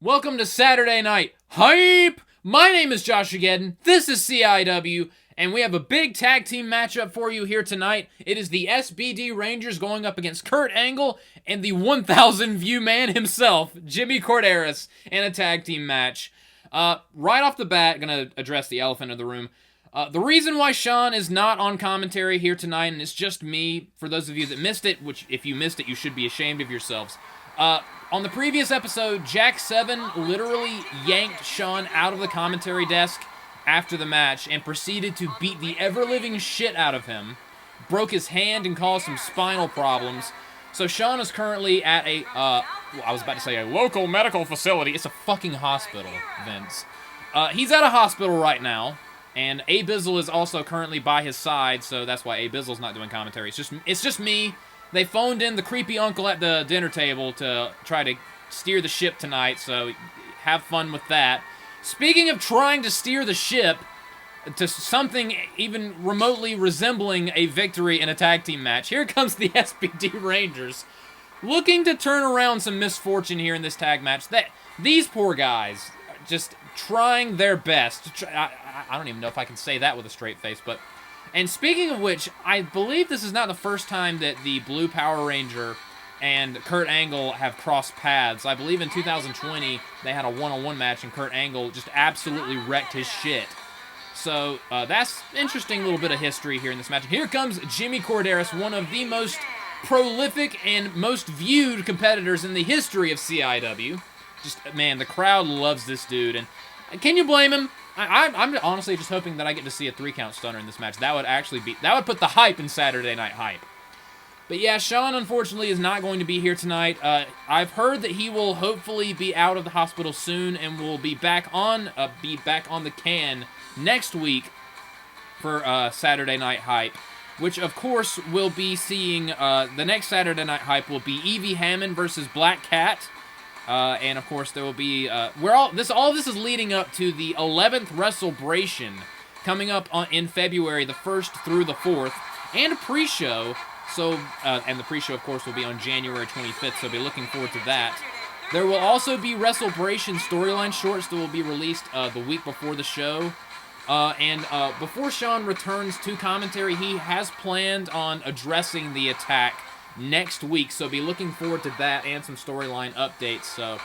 Welcome to Saturday Night Hype! My name is JOSHAGEDDON, this is CIW, and we have a big tag team matchup for you here tonight. It is the SPD Rangers going up against Kurt Angle and the 1,000 view man himself, Jimmy Korderas, in a tag team match. Right off the bat, gonna address the elephant in the room. The reason why Sean is not on commentary here tonight, and it's just me, for those of you that missed it, which if you missed it, you should be ashamed of yourselves. On the previous episode, Jack 7 literally yanked Sean out of the commentary desk after the match and proceeded to beat the ever-living shit out of him, broke his hand and caused some spinal problems. So Sean is currently at a, I was about to say a local medical facility. It's a fucking hospital, Vince. He's at a hospital right now, and Abizzle is also currently by his side, so that's why Abizzle's not doing commentary. It's just me. They phoned in the creepy uncle at the dinner table to try to steer the ship tonight, so have fun with that. Speaking of trying to steer the ship to something even remotely resembling a victory in a tag team match, here comes the SPD Rangers, looking to turn around some misfortune here in this tag match. These poor guys, just trying their best. I don't even know if I can say that with a straight face, but... And speaking of which, I believe this is not the first time that the Blue Power Ranger and Kurt Angle have crossed paths. I believe in 2020, they had a one-on-one match, and Kurt Angle just absolutely wrecked his shit. So, that's interesting little bit of history here in this match. Here comes Jimmy Korderas, one of the most prolific and most viewed competitors in the history of CIW. Just, man, the crowd loves this dude, and can you blame him? I'm honestly just hoping that I get to see a 3-count stunner in this match. That would put the hype in Saturday Night Hype. But yeah, Sean unfortunately is not going to be here tonight. I've heard that he will hopefully be out of the hospital soon and will be back on the can next week for Saturday Night Hype, which of course will be seeing the next Saturday Night Hype will be Evie Hammond versus Black Cat. And of course there will be, all of this is leading up to the 11th WrestleBration coming up in February, the 1st through the 4th, and a pre-show, so, and the pre-show of course will be on January 25th, so be looking forward to that. There will also be WrestleBration storyline shorts that will be released the week before the show, and before Sean returns to commentary, he has planned on addressing the attack next week, so be looking forward to that and some storyline updates. So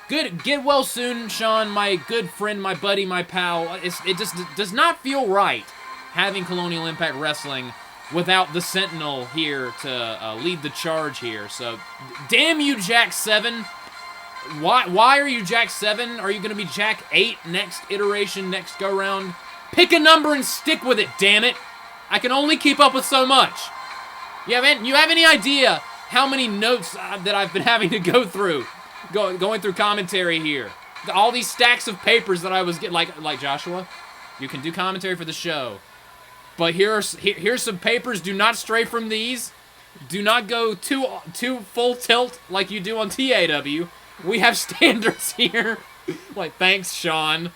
good, get well soon, Sean, my good friend, my buddy, my pal. It just does not feel right having Colonial Impact Wrestling without the Sentinel here to lead the charge here. So damn you, Jack 7. Why are you Jack 7? Are you going to be Jack 8 next iteration, next go round? Pick a number and stick with it, damn it. I can only keep up with so much. You have any idea how many notes that I've been having to go through, going through commentary here? All these stacks of papers that I was getting, like Joshua, you can do commentary for the show, but here's some papers. Do not stray from these. Do not go too full tilt like you do on TAW. We have standards here. Like, thanks, Sean.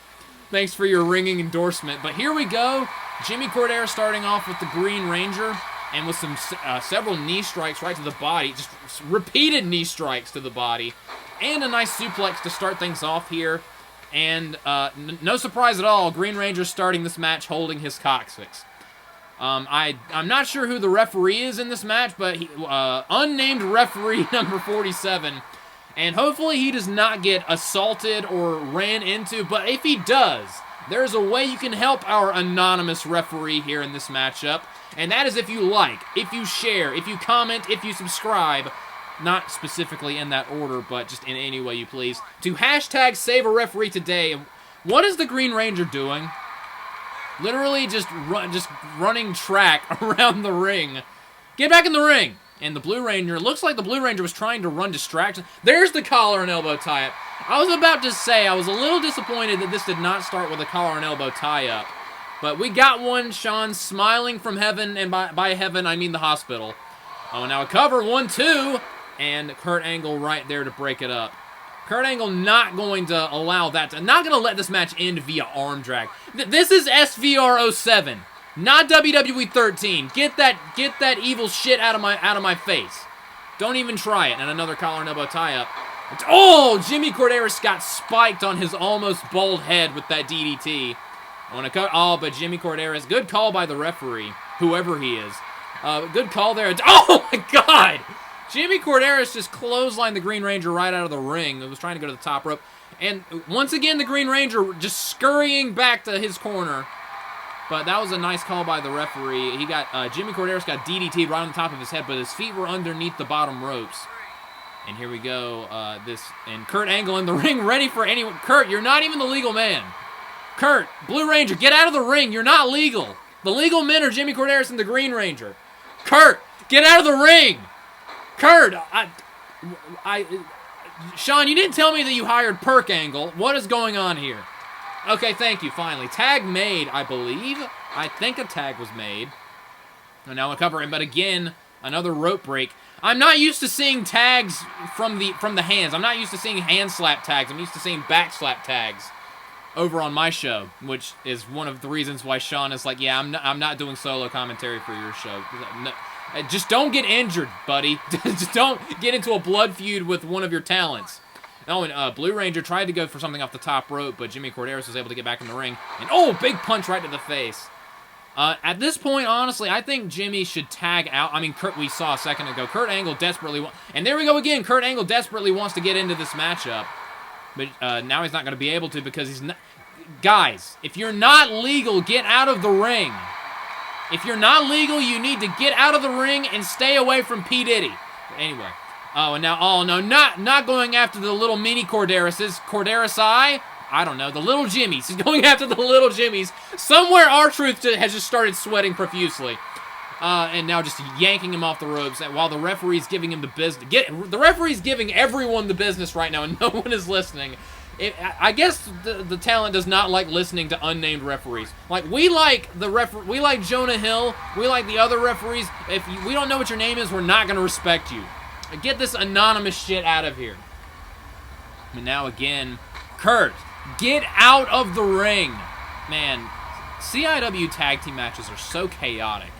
Thanks for your ringing endorsement. But here we go. Jimmy Korderas starting off with the Green Ranger. And with some several knee strikes right to the body, just repeated knee strikes to the body, and a nice suplex to start things off here. And no surprise at all, Green Ranger starting this match holding his coccyx. I'm not sure who the referee is in this match, but unnamed referee number 47. And hopefully he does not get assaulted or ran into, but if he does, there's a way you can help our anonymous referee here in this matchup. And that is if you like, if you share, if you comment, if you subscribe, not specifically in that order, but just in any way you please, to hashtag Save a Referee Today. What is the Green Ranger doing? Literally just running track around the ring. Get back in the ring! And the Blue Ranger, looks like the Blue Ranger was trying to run distraction. There's the collar and elbow tie-up. I was about to say, I was a little disappointed that this did not start with a collar and elbow tie-up. But we got one, Sean smiling from heaven, and by heaven, I mean the hospital. Oh, now a cover, 1-2, and Kurt Angle right there to break it up. Kurt Angle not going to allow that, not going to let this match end via arm drag. This is SVR 07, not WWE 13. Get that evil shit out of my face. Don't even try it. And another collar and elbow tie-up. Oh, Jimmy Korderas got spiked on his almost bald head with that DDT. I want to cut. Oh, but Jimmy Korderas, good call by the referee, whoever he is. Good call there. Oh my God! Jimmy Korderas just clotheslined the Green Ranger right out of the ring. He was trying to go to the top rope. And once again, the Green Ranger just scurrying back to his corner. But that was a nice call by the referee. He got Jimmy Korderas got DDT'd right on the top of his head, but his feet were underneath the bottom ropes. And here we go. And Kurt Angle in the ring, ready for anyone. Kurt, you're not even the legal man. Kurt, Blue Ranger, get out of the ring. You're not legal. The legal men are Jimmy Korderas and the Green Ranger. Kurt, get out of the ring. Kurt, Sean, you didn't tell me that you hired Perk Angle. What is going on here? Okay, thank you, finally. Tag made, I believe. I think a tag was made. And now a cover in, but again, another rope break. I'm not used to seeing tags from the hands. I'm not used to seeing hand slap tags. I'm used to seeing back slap tags over on my show, which is one of the reasons why Sean is like, yeah, I'm not doing solo commentary for your show. No, just don't get injured, buddy. Just don't get into a blood feud with one of your talents. Oh, and Blue Ranger tried to go for something off the top rope, but Jimmy Korderas was able to get back in the ring. And oh, big punch right to the face. At this point, honestly, I think Jimmy should tag out. I mean, we saw a second ago. Kurt Angle desperately and there we go again. Kurt Angle desperately wants to get into this matchup. But now he's not going to be able to because he's not... Guys, if you're not legal, get out of the ring. If you're not legal, you need to get out of the ring and stay away from P. Diddy. Anyway. Oh, and now, oh, no, not going after the little mini Korderases. Korderas I don't know, the little Jimmies. He's going after the little Jimmies. Somewhere R-Truth has just started sweating profusely. And now just yanking him off the ropes while the referee's giving him the business. The referee's giving everyone the business right now, and no one is listening. I guess the talent does not like listening to unnamed referees. Like, we like we like Jonah Hill, we like the other referees. If we don't know what your name is, we're not going to respect you. Get this anonymous shit out of here. And now again, Kurt, get out of the ring. Man, CIW tag team matches are so chaotic.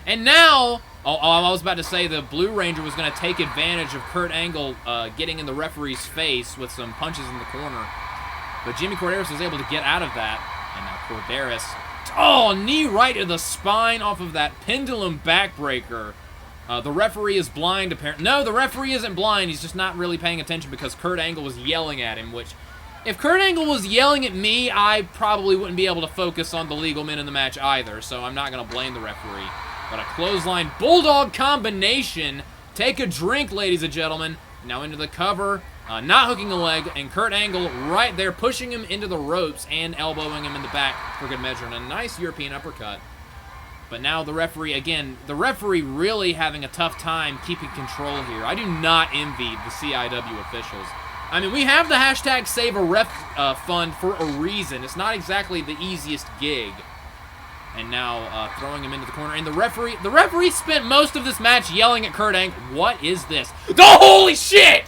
And now, I was about to say the Blue Ranger was going to take advantage of Kurt Angle getting in the referee's face with some punches in the corner. But Jimmy Korderas was able to get out of that. And now Korderas, oh, knee right to the spine off of that pendulum backbreaker. The referee is blind, apparently. No, the referee isn't blind. He's just not really paying attention because Kurt Angle was yelling at him, which... If Kurt Angle was yelling at me, I probably wouldn't be able to focus on the legal men in the match either, so I'm not going to blame the referee. But a clothesline bulldog combination. Take a drink, ladies and gentlemen. Now into the cover, not hooking a leg, and Kurt Angle right there pushing him into the ropes and elbowing him in the back for good measure. And a nice European uppercut. But now the referee, again, the referee really having a tough time keeping control here. I do not envy the CIW officials. I mean, we have the hashtag Save a Ref fund for a reason. It's not exactly the easiest gig. And now throwing him into the corner. And the referee spent most of this match yelling at Kurt Angle. What is this? Oh, holy shit!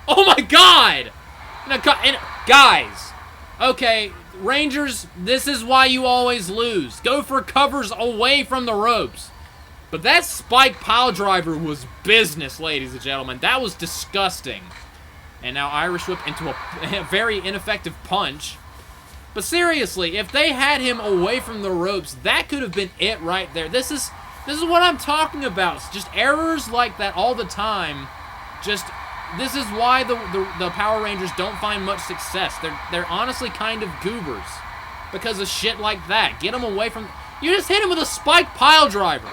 Oh my God! And guys, okay, Rangers, this is why you always lose. Go for covers away from the ropes. But that spike pile driver was business, ladies and gentlemen. That was disgusting. And now Irish whip into a very ineffective punch. But seriously, if they had him away from the ropes, that could have been it right there. This is what I'm talking about. It's just errors like that all the time. This is why the Power Rangers don't find much success. They're honestly kind of goobers because of shit like that. Get them away from... You just hit him with a spike pile driver.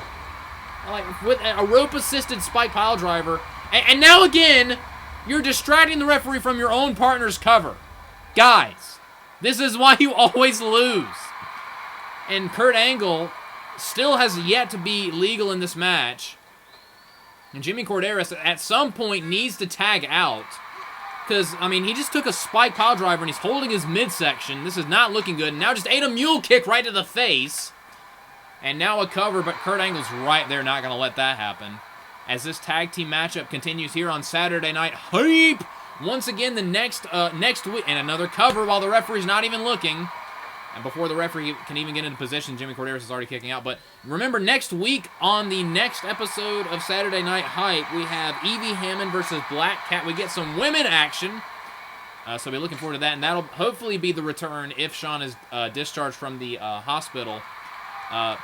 Like, with a rope-assisted spike pile driver. And now again, you're distracting the referee from your own partner's cover. Guys, this is why you always lose. And Kurt Angle still has yet to be legal in this match. And Jimmy Korderas at some point needs to tag out. Because, I mean, he just took a spike pile driver and he's holding his midsection. This is not looking good. And now just ate a mule kick right to the face. And now a cover, but Kurt Angle's right there, not going to let that happen. As this tag team matchup continues here on Saturday Night Hype. Once again, the next week, and another cover while the referee's not even looking. And before the referee can even get into position, Jimmy Korderas is already kicking out. But remember, next week on the next episode of Saturday Night Hype, we have Evie Hammond versus Black Cat. We get some women action. So be looking forward to that. And that'll hopefully be the return if Sean is discharged from the hospital.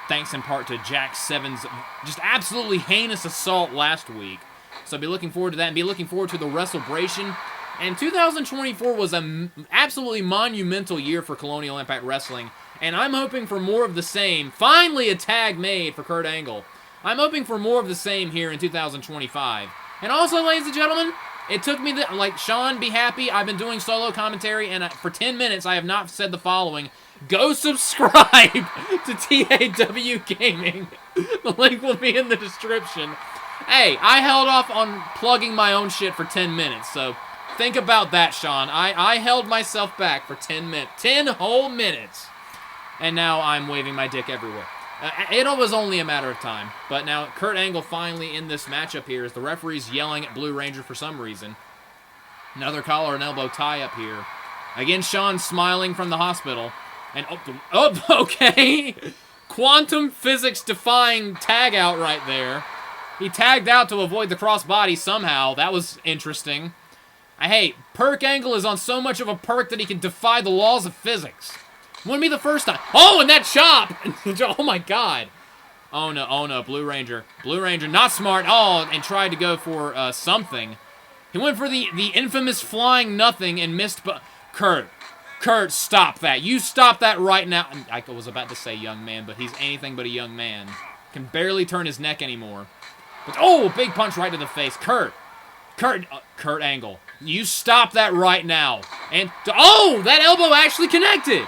Thanks in part to Jack Seven's just absolutely heinous assault last week. So be looking forward to that and be looking forward to the WrestleBration. And 2024 was an absolutely monumental year for Colonial Impact Wrestling, and I'm hoping for more of the same. Finally a tag made for Kurt Angle. I'm hoping for more of the same here in 2025. And also, ladies and gentlemen, it took me, like, Sean, be happy, I've been doing solo commentary, and for 10 minutes I have not said the following. Go subscribe to TAW Gaming. The link will be in the description. Hey, I held off on plugging my own shit for 10 minutes, so think about that, Sean. I held myself back for 10 minutes. 10 whole minutes. And now I'm waving my dick everywhere. It was only a matter of time. But now Kurt Angle finally in this matchup here as the referee's yelling at Blue Ranger for some reason. Another collar and elbow tie-up here. Again, Sean smiling from the hospital. And, okay. Quantum physics defying tag out right there. He tagged out to avoid the crossbody somehow. That was interesting. Hey, Perk Angle is on so much of a perk that he can defy the laws of physics. Wouldn't be the first time. Oh, and that chop! Oh my god. Oh no, Blue Ranger. Blue Ranger, not smart. Oh, and tried to go for something. He went for the infamous flying nothing and missed, but Kurt, stop that. You stop that right now. I was about to say young man, but he's anything but a young man. Can barely turn his neck anymore. But, oh, big punch right to the face. Kurt Angle. You stop that right now. And, oh, that elbow actually connected.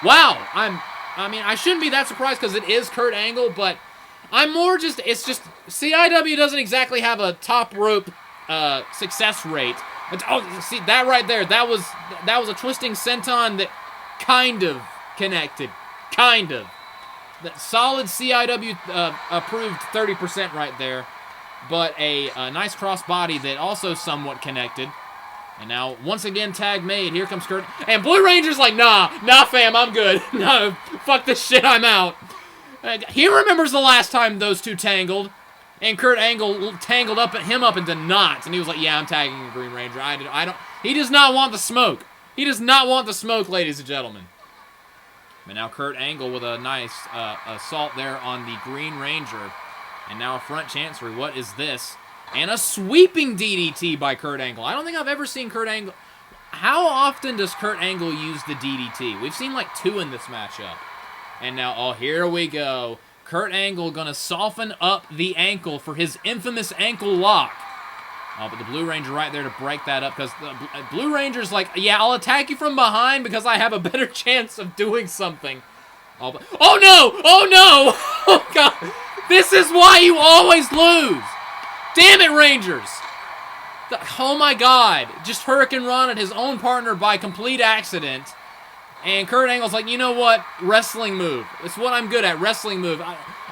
Wow. I mean, I shouldn't be that surprised because it is Kurt Angle, but I'm more just, it's just, CIW doesn't exactly have a top rope success rate. But, oh, see, that right there, that was a twisting senton that kind of connected. Kind of. That solid CIW approved 30% right there. But a nice crossbody that also somewhat connected. And now, once again, tag made. Here comes Kurt. And Blue Ranger's like, nah, fam, I'm good. No, fuck this shit, I'm out. He remembers the last time those two tangled. And Kurt Angle tangled him up into knots. And he was like, yeah, I'm tagging the Green Ranger. I don't. He does not want the smoke. He does not want the smoke, ladies and gentlemen. But now Kurt Angle with a nice assault there on the Green Ranger. And now a front chancery. What is this? And a sweeping DDT by Kurt Angle. I don't think I've ever seen Kurt Angle. How often does Kurt Angle use the DDT? We've seen like 2 in this matchup. And now, oh, here we go. Kurt Angle gonna soften up the ankle for his infamous ankle lock. Oh, but the Blue Ranger right there to break that up because the Blue Ranger's like, yeah, I'll attack you from behind because I have a better chance of doing something. Oh, but, oh no! Oh no! Oh god! This is why you always lose! Damn it, Rangers! Oh my god. Just Hurricane Run at his own partner by complete accident. And Kurt Angle's like, you know what? Wrestling move. It's what I'm good at. Wrestling move.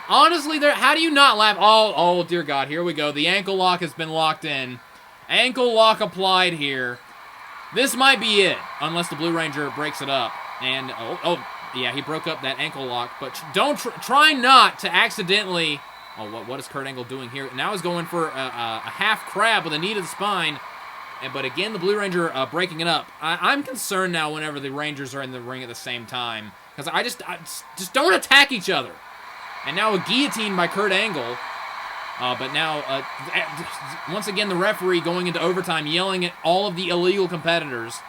Honestly, how do you not laugh? Oh, dear God. Here we go. The ankle lock has been locked in. Ankle lock applied here. This might be it. Unless the Blue Ranger breaks it up. And, yeah, he broke up that ankle lock. But don't try not to accidentally... Oh, what is Kurt Angle doing here? Now he's going for a half crab with a knee to the spine. But again, the Blue Ranger breaking it up. I'm concerned now whenever the Rangers are in the ring at the same time. Because I just don't attack each other. And now a guillotine by Kurt Angle. But now, once again, the referee going into overtime yelling at all of the illegal competitors.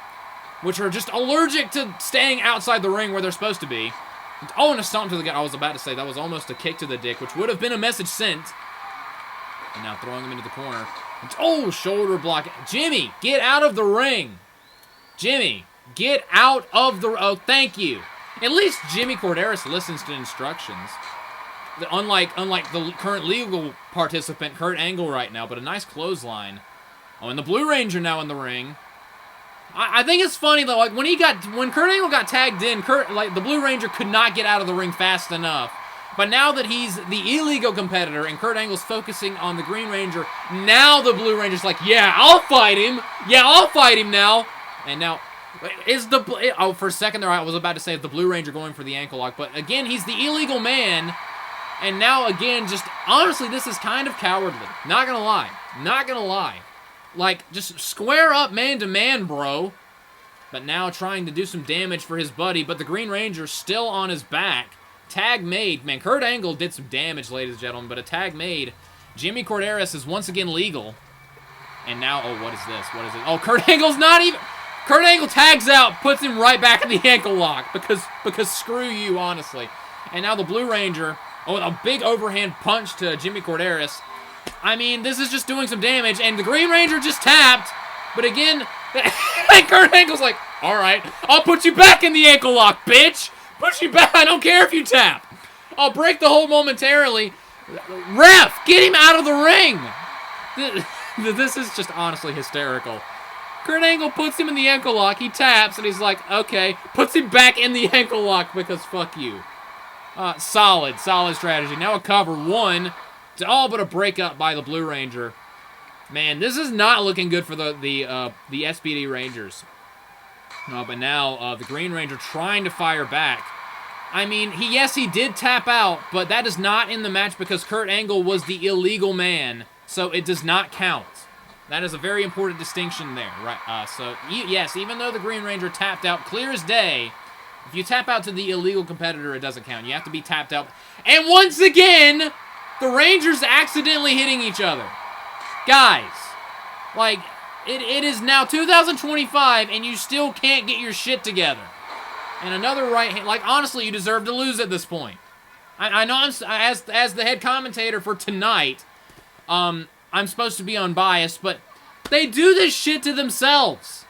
Which are just allergic to staying outside the ring where they're supposed to be. Oh, and a stomp to the guy. I was about to say that was almost a kick to the dick, which would have been a message sent. And now throwing him into the corner. Oh, shoulder block. Jimmy, get out of the ring. Jimmy, get out of the... Oh, thank you. At least Jimmy Korderas listens to instructions. Unlike the current legal participant, Kurt Angle right now, but a nice clothesline. Oh, and the Blue Ranger now in the ring. I think it's funny though, like when Kurt Angle got tagged in, the Blue Ranger could not get out of the ring fast enough. But now that he's the illegal competitor and Kurt Angle's focusing on the Green Ranger, now the Blue Ranger's like, yeah, I'll fight him. Yeah, I'll fight him now. And now, Oh, for a second there, I was about to say the Blue Ranger going for the ankle lock, but again, he's the illegal man, and now again, just honestly, this is kind of cowardly. Not gonna lie. Not gonna lie. Like, just square up man-to-man, bro. But now trying to do some damage for his buddy, but the Green Ranger's still on his back. Tag made. Man, Kurt Angle did some damage, ladies and gentlemen, but a tag made. Jimmy Korderas is once again legal. And now, oh, what is this? What is it? Oh, Kurt Angle's not even... Kurt Angle tags out, puts him right back in the ankle lock, because screw you, honestly. And now the Blue Ranger, oh, a big overhand punch to Jimmy Korderas. I mean, this is just doing some damage, and the Green Ranger just tapped, but again, Kurt Angle's like, all right, I'll put you back in the ankle lock, bitch. Put you back. I don't care if you tap. I'll break the hold momentarily. Ref, get him out of the ring. This is just honestly hysterical. Kurt Angle puts him in the ankle lock. He taps, and he's like, okay. Puts him back in the ankle lock because fuck you. Solid strategy. Now a cover. One. It's all but a breakup by the Blue Ranger. Man, this is not looking good for the SPD Rangers. No, but now the Green Ranger trying to fire back. I mean, he did tap out, but that is not in the match because Kurt Angle was the illegal man, so it does not count. That is a very important distinction there, right? Yes, even though the Green Ranger tapped out clear as day, if you tap out to the illegal competitor, it doesn't count. You have to be tapped out. And once again, the Rangers accidentally hitting each other. Guys, like, it is now 2025, and you still can't get your shit together. And another right hand, like, honestly, you deserve to lose at this point. I know as the head commentator for tonight, I'm supposed to be unbiased, but they do this shit to themselves.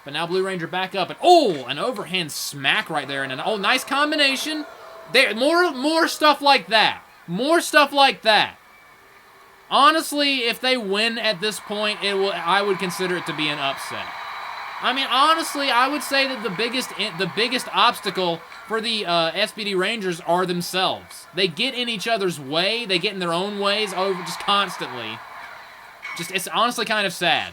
But now Blue Ranger back up, and oh, an overhand smack right there, and an nice combination. There, more stuff like that. More stuff like that. Honestly, if they win at this point, I would consider it to be an upset. I mean, honestly, I would say that the biggest obstacle for the SPD Rangers are themselves. They get in each other's way. They get in their own ways just constantly. It's honestly kind of sad.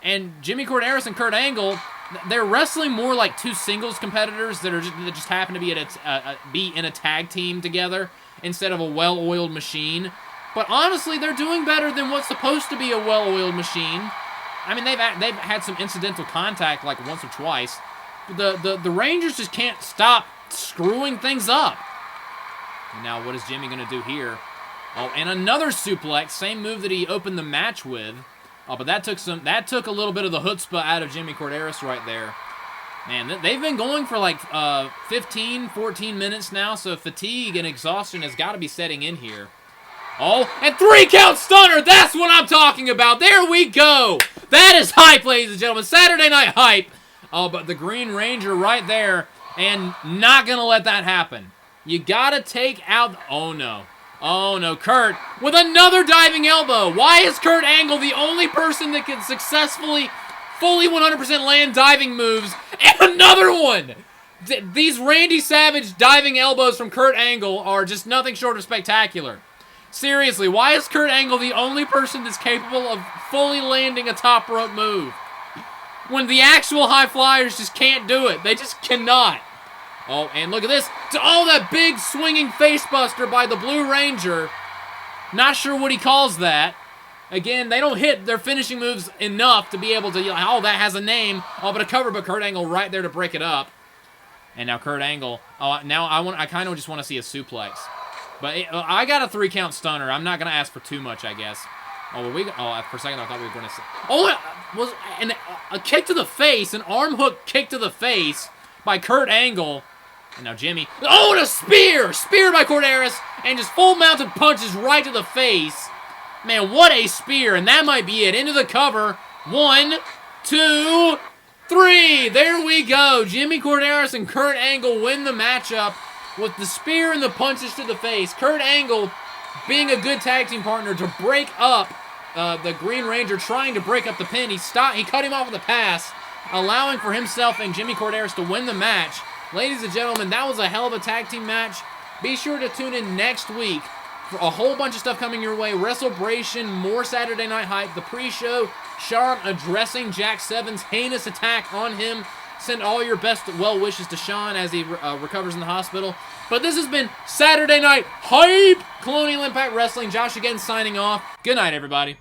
And Jimmy Korderas and Kurt Angle, they're wrestling more like two singles competitors that just happen to be in a tag team together instead of a well-oiled machine. But honestly, they're doing better than what's supposed to be a well-oiled machine. I mean, they've had some incidental contact like once or twice. The Rangers just can't stop screwing things up. And now what is Jimmy going to do here? Oh, and another suplex, same move that he opened the match with. Oh, but that took a little bit of the chutzpah out of Jimmy Korderas right there. Man, they've been going for like 15, 14 minutes now, so fatigue and exhaustion has got to be setting in here. Oh, and 3-count stunner! That's what I'm talking about! There we go! That is hype, ladies and gentlemen. Saturday Night Hype. Oh, but the Green Ranger right there, and not gonna let that happen. You gotta take out... Oh, no. Oh, no. Kurt with another diving elbow. Why is Kurt Angle the only person that can successfully, fully 100% land diving moves? And another one! These Randy Savage diving elbows from Kurt Angle are just nothing short of spectacular. Seriously, why is Kurt Angle the only person that's capable of fully landing a top rope move? When the actual high flyers just can't do it. They just cannot. Oh, and look at this. Oh, that big swinging facebuster by the Blue Ranger. Not sure what he calls that. Again, they don't hit their finishing moves enough to be able to, oh, that has a name. Oh, but a cover, but Kurt Angle right there to break it up. And now Kurt Angle. Oh, now I kind of just want to see a suplex. But I got a 3-count stunner. I'm not going to ask for too much, I guess. Oh, for a second I thought we were going to say... Oh, it was a kick to the face, an arm hook kick to the face by Kurt Angle. And now Jimmy... Oh, and a spear! Spear by Korderas, and just full-mounted punches right to the face. Man, what a spear, and that might be it. Into the cover. 1, 2, 3. There we go. Jimmy Korderas and Kurt Angle win the matchup with the spear and the punches to the face. Kurt Angle being a good tag team partner to break up the Green Ranger, trying to break up the pin. He cut him off with a pass, allowing for himself and Jimmy Korderas to win the match. Ladies and gentlemen, that was a hell of a tag team match. Be sure to tune in next week A whole bunch of stuff coming your way. WrestleBration, more Saturday Night Hype, the pre-show, Sean addressing Jack 7's heinous attack on him. Send all your best well wishes to Sean as he recovers in the hospital. But this has been Saturday Night Hype! Colonial Impact Wrestling. Josh again signing off. Good night, everybody.